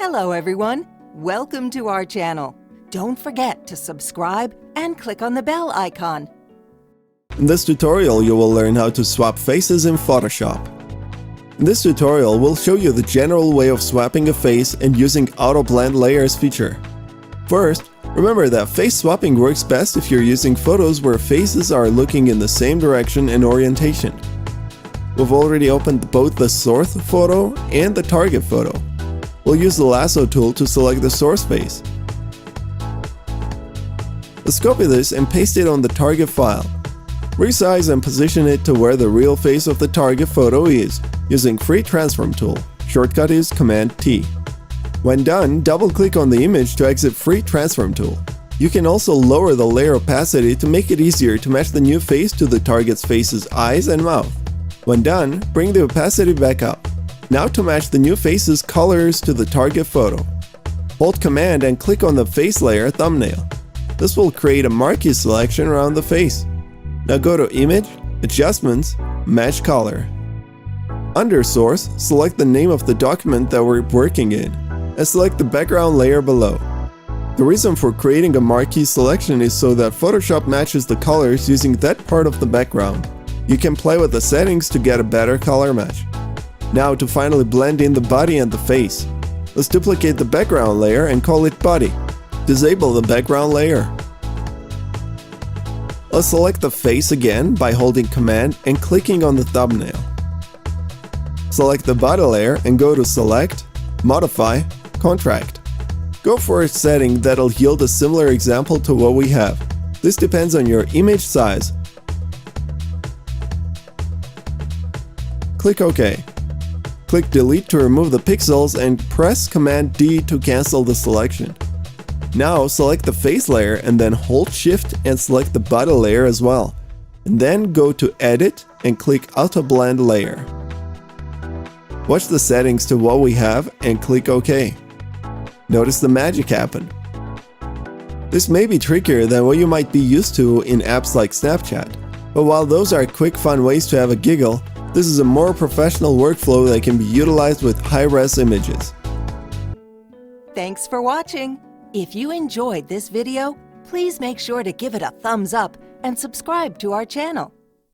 Hello everyone, welcome to our channel. Don't forget to subscribe and click on the bell icon. In this tutorial, you will learn how to swap faces in Photoshop. In this tutorial, we'll show you the general way of swapping a face and using Auto Blend Layers feature. First, remember that face swapping works best if you're using photos where faces are looking in the same direction and orientation. We've already opened both the source photo and the target photo. We'll use the lasso tool to select the source face. Let's copy this and paste it on the target file. Resize and position it to where the real face of the target photo is, using Free Transform tool. Shortcut is Command T. When done, double-click on the image to exit Free Transform tool. You can also lower the layer opacity to make it easier to match the new face to the target's face's eyes and mouth. When done, bring the opacity back up. Now to match the new face's colors to the target photo. Hold Command and click on the face layer thumbnail. This will create a marquee selection around the face. Now go to Image, Adjustments, Match Color. Under Source, select the name of the document that we're working in, and select the background layer below. The reason for creating a marquee selection is so that Photoshop matches the colors using that part of the background. You can play with the settings to get a better color match. Now to finally blend in the body and the face. Let's duplicate the background layer and call it Body. Disable the background layer. Let's select the face again by holding Command and clicking on the thumbnail. Select the body layer and go to Select, Modify, Contract. Go for a setting that'll yield a similar example to what we have. This depends on your image size. Click OK. Click Delete to remove the pixels and press Command D to cancel the selection. Now select the face layer and then hold Shift and select the body layer as well. And then go to Edit and click Auto Blend Layer. Watch the settings to what we have and click OK. Notice the magic happen. This may be trickier than what you might be used to in apps like Snapchat, but while those are quick fun ways to have a giggle, this is a more professional workflow that can be utilized with high-res images. Thanks for watching. If you enjoyed this video, please make sure to give it a thumbs up and subscribe to our channel.